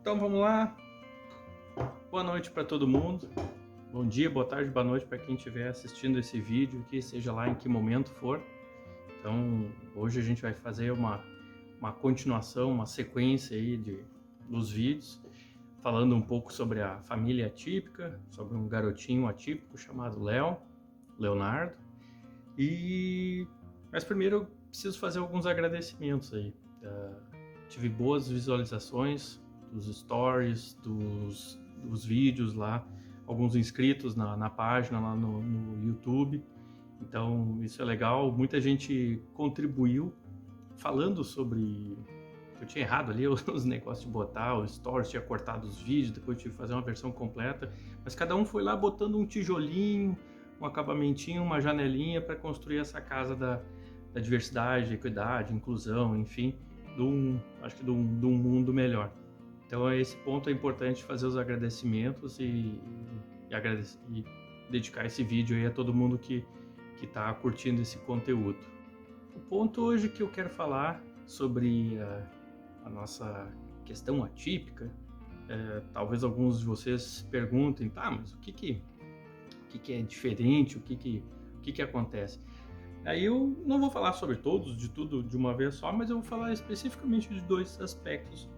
Então vamos lá. Boa noite para todo mundo. Bom dia, boa tarde, boa noite para quem estiver assistindo esse vídeo aqui, seja lá em que momento for. Então hoje a gente vai fazer uma continuação, uma sequência aí dos vídeos, falando um pouco sobre a família atípica, sobre um garotinho atípico chamado Leonardo. Mas primeiro eu preciso fazer alguns agradecimentos aí. Tive boas visualizações dos stories, dos vídeos lá, alguns inscritos na página lá no YouTube. Então isso é legal, muita gente contribuiu falando sobre... Eu tinha errado ali os negócios de botar os stories, tinha cortado os vídeos, depois tive que fazer uma versão completa, mas cada um foi lá botando um tijolinho, um acabamentinho, uma janelinha para construir essa casa da diversidade, equidade, inclusão, enfim, acho que de um mundo melhor. Então a esse ponto é importante fazer os agradecimentos e dedicar esse vídeo aí a todo mundo que está curtindo esse conteúdo. O ponto hoje que eu quero falar sobre a nossa questão atípica, talvez alguns de vocês perguntem, tá, mas o que é diferente, o que acontece? Aí eu não vou falar sobre todos, de tudo de uma vez só, mas eu vou falar especificamente de dois aspectos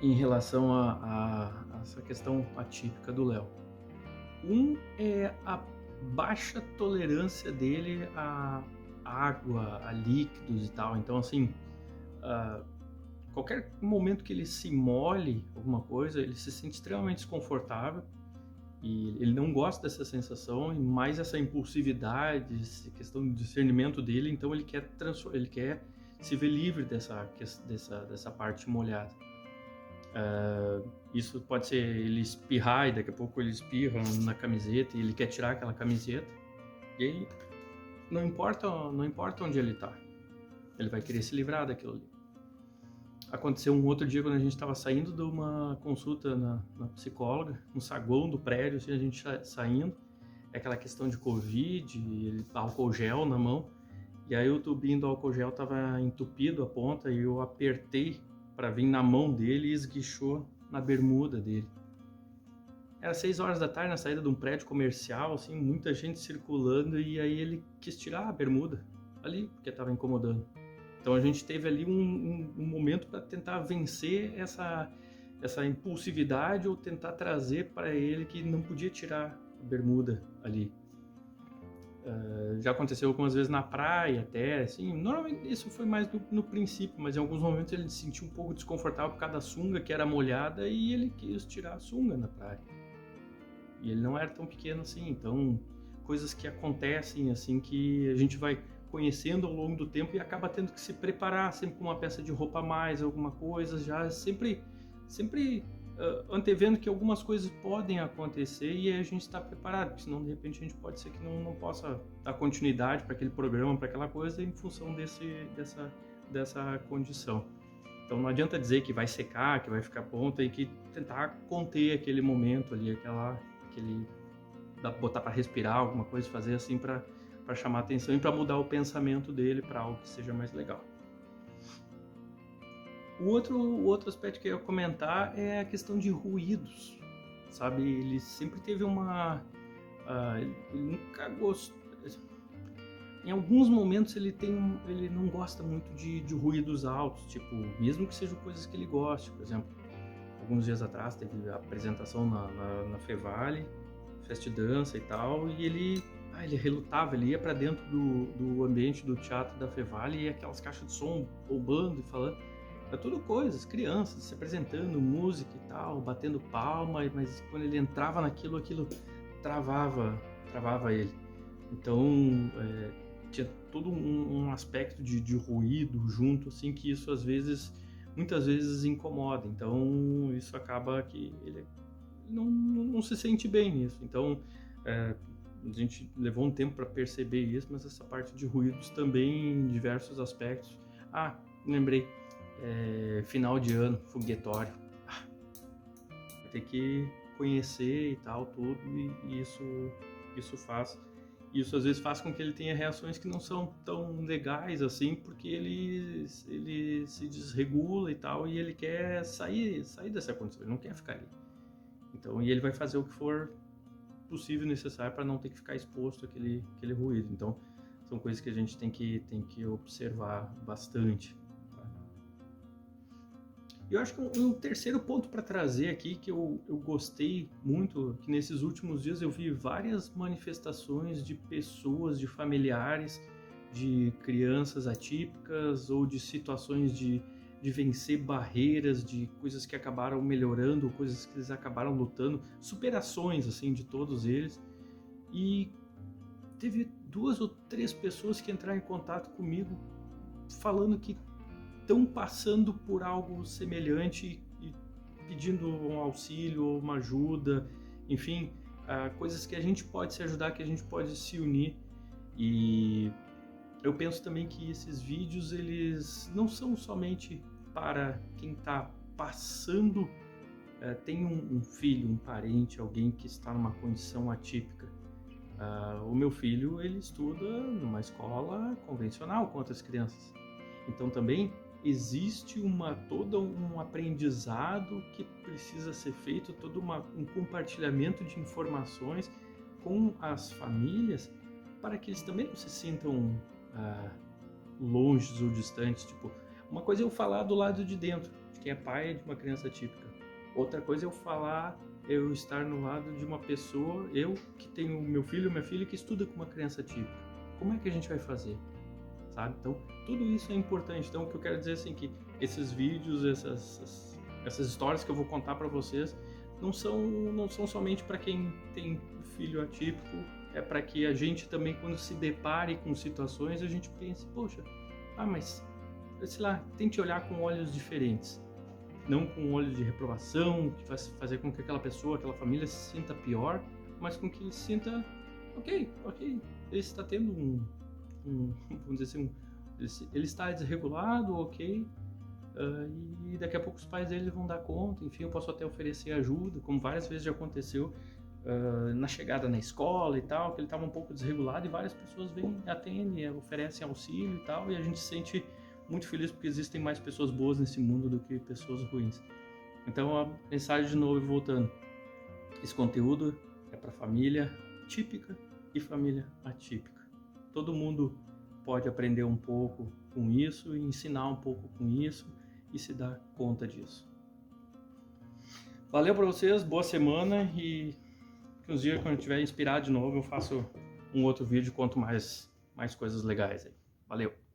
em relação a essa questão atípica do Léo. Um é a baixa tolerância dele a água, a líquidos e tal. Então, assim, qualquer momento que ele se molhe alguma coisa, ele se sente extremamente desconfortável e ele não gosta dessa sensação e mais essa impulsividade, essa questão do discernimento dele. Então, ele quer se ver livre dessa parte molhada. Isso pode ser ele espirrar e daqui a pouco ele espirra na camiseta e ele quer tirar aquela camiseta, e aí não importa onde ele está, ele vai querer se livrar daquilo ali. Aconteceu um outro dia quando a gente estava saindo de uma consulta na psicóloga, no saguão do prédio, assim, a gente saindo, aquela questão de Covid, álcool gel na mão, e aí o tubinho do álcool gel estava entupido a ponta e eu apertei para vir na mão dele e esguichou na bermuda dele. Era 6 horas da tarde na saída de um prédio comercial, assim, muita gente circulando, e aí ele quis tirar a bermuda ali, porque estava incomodando. Então a gente teve ali um momento para tentar vencer essa impulsividade ou tentar trazer para ele que não podia tirar a bermuda ali. Já aconteceu algumas vezes na praia até, assim, normalmente isso foi mais no princípio, mas em alguns momentos ele se sentiu um pouco desconfortável por causa da sunga que era molhada e ele quis tirar a sunga na praia. E ele não era tão pequeno assim, então coisas que acontecem assim que a gente vai conhecendo ao longo do tempo e acaba tendo que se preparar sempre com uma peça de roupa a mais, alguma coisa, já sempre antevendo que algumas coisas podem acontecer e a gente está preparado, porque senão de repente a gente pode ser que não possa dar continuidade para aquele programa, para aquela coisa em função dessa condição. Então não adianta dizer que vai secar, que vai ficar bom, tem que tentar conter aquele momento ali, botar para respirar alguma coisa, fazer assim para chamar atenção e para mudar o pensamento dele para algo que seja mais legal. O outro aspecto que eu ia comentar é a questão de ruídos, sabe? Ele sempre teve ele nunca gostou... Em alguns momentos ele não gosta muito de ruídos altos, tipo, mesmo que sejam coisas que ele goste. Por exemplo, alguns dias atrás teve a apresentação na Fevale, Fest Dança e tal, e ele relutava, ele ia para dentro do ambiente do teatro da Fevale e aquelas caixas de som bombando e falando. Era tudo coisas, crianças se apresentando, música e tal, batendo palma, mas quando ele entrava naquilo, aquilo travava ele. Então, tinha todo um aspecto de ruído junto, assim, que isso muitas vezes incomoda. Então, isso acaba que ele não se sente bem nisso. Então, a gente levou um tempo para perceber isso, mas essa parte de ruídos também em diversos aspectos. Lembrei. Final de ano, foguetório. Vai ter que conhecer e tal, tudo, e isso faz. isso às vezes faz com que ele tenha reações que não são tão legais assim, porque ele se desregula e tal, e ele quer sair dessa condição, ele não quer ficar ali. Então, e ele vai fazer o que for possível e necessário para não ter que ficar exposto àquele ruído. Então, são coisas que a gente tem que observar bastante. Eu acho que um terceiro ponto para trazer aqui, que eu gostei muito, que nesses últimos dias eu vi várias manifestações de pessoas, de familiares, de crianças atípicas ou de situações de vencer barreiras, de coisas que acabaram melhorando, coisas que eles acabaram lutando, superações assim de todos eles. E teve 2 ou 3 pessoas que entraram em contato comigo falando que estão passando por algo semelhante e pedindo um auxílio ou uma ajuda, enfim, coisas que a gente pode se ajudar, que a gente pode se unir. E eu penso também que esses vídeos, eles não são somente para quem está passando, tem um filho, um parente, alguém que está numa condição atípica. O meu filho, ele estuda numa escola convencional com outras crianças. Então também existe todo um aprendizado que precisa ser feito, todo um compartilhamento de informações com as famílias para que eles também não se sintam longes ou distantes. Tipo, uma coisa é eu falar do lado de dentro, de quem é pai de uma criança típica. Outra coisa é eu estar no lado de uma pessoa, eu que tenho meu filho ou minha filha que estuda com uma criança típica. Como é que a gente vai fazer? Sabe? Então, tudo isso é importante. Então, o que eu quero dizer assim, que esses vídeos, essas histórias que eu vou contar para vocês, não são somente para quem tem filho atípico, é para que a gente também, quando se depare com situações, a gente pense, poxa, mas, sei lá, tente olhar com olhos diferentes. Não com olhos de reprovação, que vai fazer com que aquela pessoa, aquela família se sinta pior, mas com que ele se sinta, ok, ele está tendo vamos dizer assim, ele está desregulado, ok, e daqui a pouco os pais dele vão dar conta, enfim, eu posso até oferecer ajuda, como várias vezes já aconteceu na chegada na escola e tal, que ele estava um pouco desregulado e várias pessoas vêm, atendem, oferecem auxílio e tal, e a gente se sente muito feliz porque existem mais pessoas boas nesse mundo do que pessoas ruins. Então, a mensagem de novo, voltando, esse conteúdo é para família típica e família atípica. Todo mundo pode aprender um pouco com isso e ensinar um pouco com isso e se dar conta disso. Valeu para vocês, boa semana, e que uns dias, quando eu estiver inspirado de novo, eu faço um outro vídeo e conto mais coisas legais aí. Valeu!